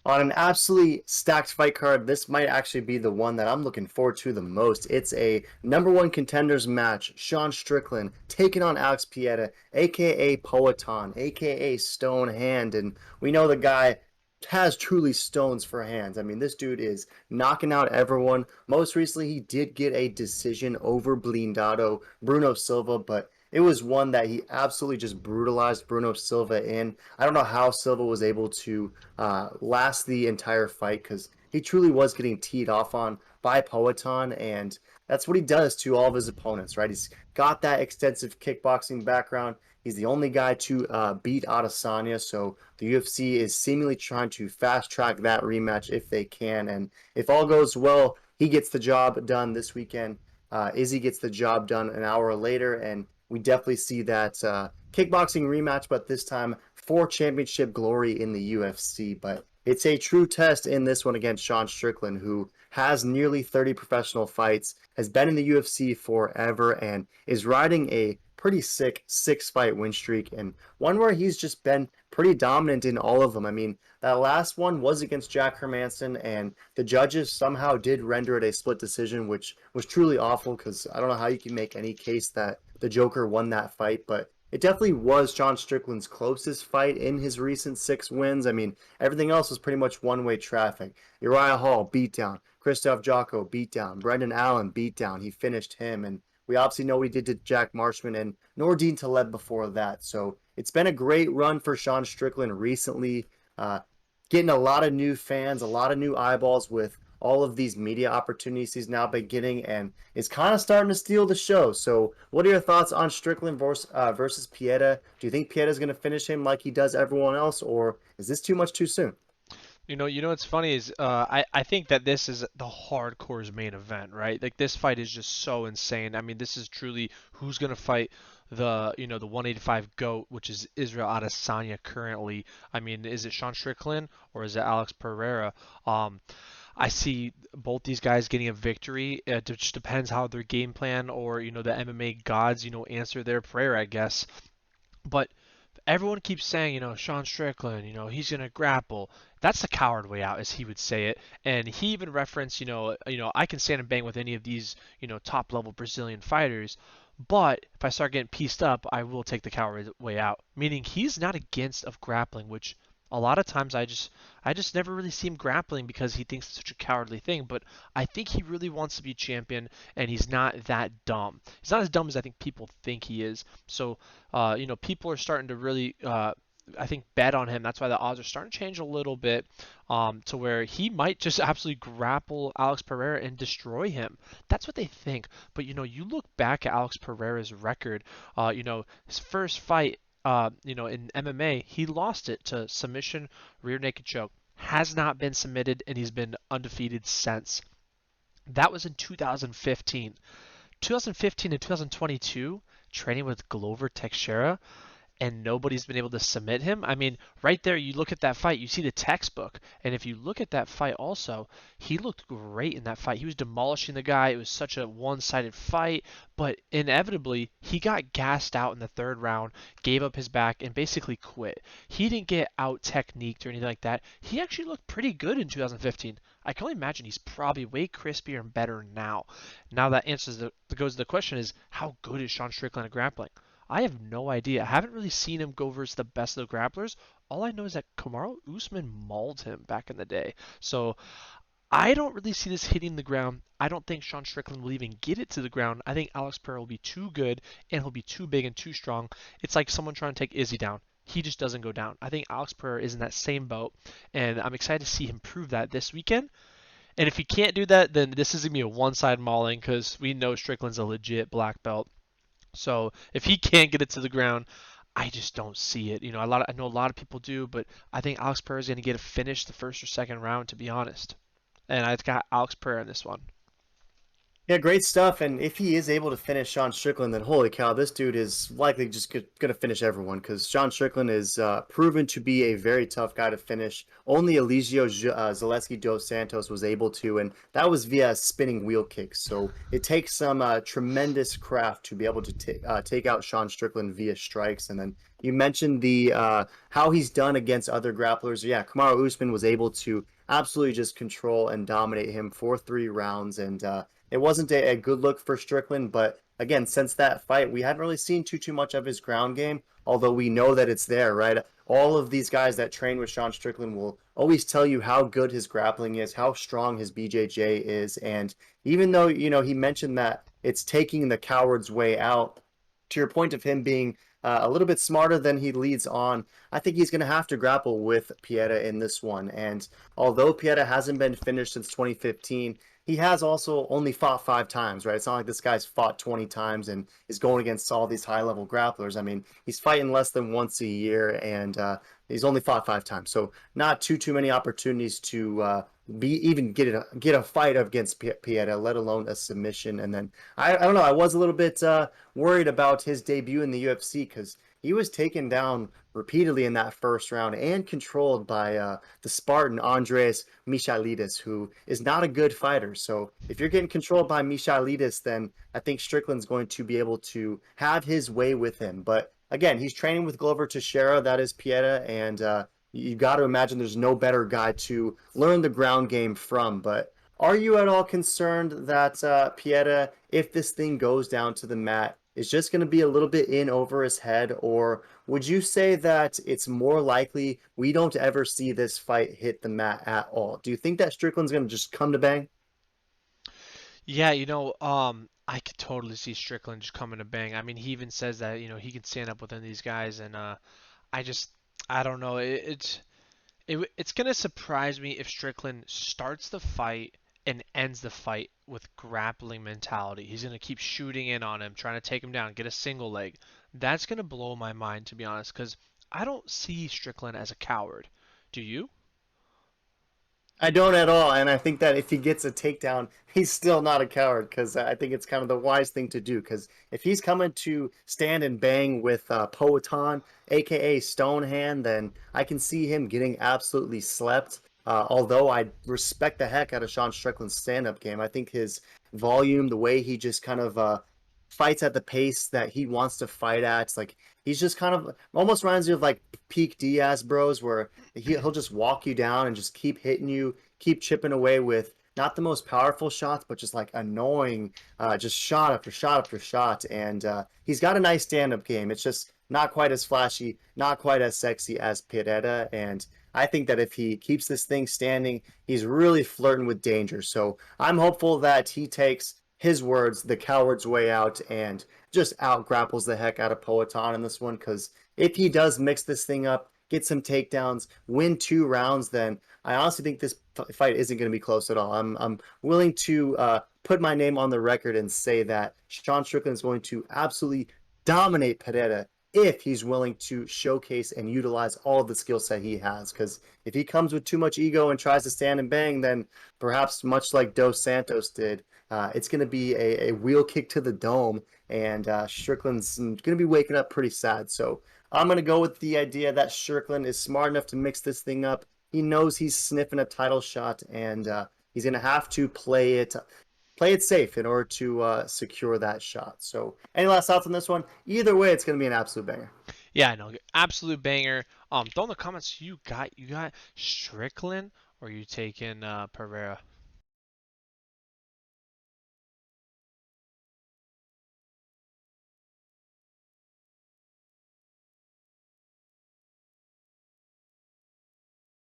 On an absolutely stacked fight card, this might actually be the one that I'm looking forward to the most. It's a number one contenders match. Sean Strickland taking on Alex Pereira, aka Poetan, aka Stone Hand, and we know the guy has truly stones for hands. I mean, this dude is knocking out everyone. Most recently, he did get a decision over Blindado Bruno Silva, but it was one that he absolutely just brutalized Bruno Silva in. I don't know how Silva was able to last the entire fight because he truly was getting teed off on by Poetan, and that's what he does to all of his opponents, right? He's got that extensive kickboxing background. He's the only guy to beat Adesanya, so the UFC is seemingly trying to fast track that rematch if they can, and if all goes well, he gets the job done this weekend. Izzy gets the job done an hour later, and we definitely see that kickboxing rematch, but this time for championship glory in the UFC. But it's a true test in this one against Sean Strickland, who has nearly 30 professional fights, has been in the UFC forever, and is riding a pretty sick 6-fight win streak, and one where he's just been pretty dominant in all of them. I mean, that last one was against Jack Hermanson, and the judges somehow did render it a split decision, which was truly awful because I don't know how you can make any case that the Joker won that fight, but it definitely was Sean Strickland's closest fight in his recent 6 wins. I mean, everything else was pretty much one-way traffic. Uriah Hall, beatdown. Christoph Jocko, beatdown. Brendan Allen, beatdown. He finished him, and we obviously know what he did to Jack Marshman and Nordine Taleb before that. So it's been a great run for Sean Strickland recently, uh, getting a lot of new fans, a lot of new eyeballs with all of these media opportunities he's now been getting, and is kind of starting to steal the show. So, what are your thoughts on Strickland versus Pieta? Do you think Pieta's going to finish him like he does everyone else, or is this too much too soon? What's funny is I think that this is the hardcore's main event, right? Like this fight is just so insane. I mean, this is truly who's gonna fight the 185 GOAT, which is Israel Adesanya currently. I mean, is it Sean Strickland or is it Alex Pereira? Um, I see both these guys getting a victory. It just depends how their game plan or the MMA gods answer their prayer, I guess. But everyone keeps saying, Sean Strickland, he's gonna grapple. That's the coward way out, as he would say it. And he even referenced, I can stand and bang with any of these, top level Brazilian fighters. But if I start getting pieced up, I will take the coward way out. Meaning he's not against of grappling, which a lot of times I just never really see him grappling because he thinks it's such a cowardly thing. But I think he really wants to be champion, and he's not that dumb. He's not as dumb as I think people think he is. So people are starting to really, I think, bet on him. That's why the odds are starting to change a little bit, to where he might just absolutely grapple Alex Pereira and destroy him. That's what they think. But you look back at Alex Pereira's record. His first fight. In MMA, he lost it to submission, rear naked choke. Has not been submitted, and he's been undefeated since. That was in 2015. 2015 and 2022, training with Glover Teixeira, and nobody's been able to submit him. I mean, right there, you look at that fight, you see the textbook. And if you look at that fight also, he looked great in that fight. He was demolishing the guy. It was such a one-sided fight, but inevitably, he got gassed out in the third round, gave up his back, and basically quit. He didn't get out techniqued or anything like that. He actually looked pretty good in 2015. I can only imagine he's probably way crispier and better now. Now that goes to the question is, how good is Sean Strickland at grappling? I have no idea. I haven't really seen him go versus the best of the grapplers. All I know is that Kamaru Usman mauled him back in the day. So I don't really see this hitting the ground. I don't think Sean Strickland will even get it to the ground. I think Alex Pereira will be too good and he'll be too big and too strong. It's like someone trying to take Izzy down. He just doesn't go down. I think Alex Pereira is in that same boat, and I'm excited to see him prove that this weekend. And if he can't do that, then this is going to be a one-side mauling because we know Strickland's a legit black belt. So if he can't get it to the ground, I just don't see it. I know a lot of people do, but I think Alex Pereira is going to get a finish the first or second round, to be honest. And I've got Alex Pereira in this one. Yeah, great stuff. And if he is able to finish Sean Strickland, then holy cow, this dude is likely just going to finish everyone because Sean Strickland is proven to be a very tough guy to finish. Only Zaleski dos Santos was able to, and that was via spinning wheel kicks. So it takes some tremendous craft to be able to take out Sean Strickland via strikes. And then you mentioned the how he's done against other grapplers. Yeah, Kamaru Usman was able to absolutely just control and dominate him for 3 rounds, and it wasn't a good look for Strickland, but again, since that fight, we hadn't really seen too much of his ground game, although we know that it's there, right? All of these guys that train with Sean Strickland will always tell you how good his grappling is, how strong his BJJ is, and even though, he mentioned that it's taking the coward's way out, to your point of him being a little bit smarter than he leads on, I think he's going to have to grapple with Pieta in this one. And although Pieta hasn't been finished since 2015, he has also only fought 5 times, right? It's not like this guy's fought 20 times and is going against all these high level grapplers. I mean, he's fighting less than once a year, and he's only fought 5 times. So not too many opportunities to be even get a fight against Pieta, let alone a submission. And then I don't know. I was a little bit worried about his debut in the UFC because he was taken down repeatedly in that first round and controlled by the Spartan Andreas Michailidis, who is not a good fighter. So if you're getting controlled by Michailidis, then I think Strickland's going to be able to have his way with him. But again, he's training with Glover Teixeira, that is Pieta, and you got to imagine there's no better guy to learn the ground game from. But are you at all concerned that Pieta, if this thing goes down to the mat, is just going to be a little bit in over his head, or would you say that it's more likely we don't ever see this fight hit the mat at all? Do you think that Strickland's going to just come to bang? Yeah, I could totally see Strickland just coming to bang. I mean, he even says that, he can stand up within these guys, and I just, I don't know. It's gonna surprise me if Strickland starts the fight and ends the fight with grappling mentality. He's gonna keep shooting in on him, trying to take him down, get a single leg. That's gonna blow my mind, to be honest, because I don't see Strickland as a coward. Do you? I don't at all, and I think that if he gets a takedown, he's still not a coward because I think it's kind of the wise thing to do. Because if he's coming to stand and bang with Poatan, aka Stonehand, then I can see him getting absolutely slept. Although I respect the heck out of Sean Strickland's stand-up game, I think his volume, the way he just kind of fights at the pace that he wants to fight at, it's like he's just kind of almost reminds me of like peak Diaz bros, where he'll just walk you down and just keep hitting you, keep chipping away with not the most powerful shots, but just like annoying, just shot after shot after shot. And he's got a nice stand-up game. It's just not quite as flashy, not quite as sexy as Pireta. And I think that if he keeps this thing standing, he's really flirting with danger. So I'm hopeful that he takes his words, the coward's way out, and just out grapples the heck out of Poatan in this one. Because if he does mix this thing up, get some takedowns, win 2 rounds, then I honestly think this fight isn't going to be close at all. I'm willing to put my name on the record and say that Sean Strickland is going to absolutely dominate Pereira if he's willing to showcase and utilize all of the skill set he has. Because if he comes with too much ego and tries to stand and bang, then perhaps much like Dos Santos did, it's going to be a wheel kick to the dome, and Strickland's going to be waking up pretty sad. So I'm going to go with the idea that Strickland is smart enough to mix this thing up. He knows he's sniffing a title shot, and he's going to have to play it safe in order to secure that shot. So, any last thoughts on this one? Either way, it's going to be an absolute banger. Yeah, I know. Absolute banger. Throw in the comments you got Strickland or you taking Pereira?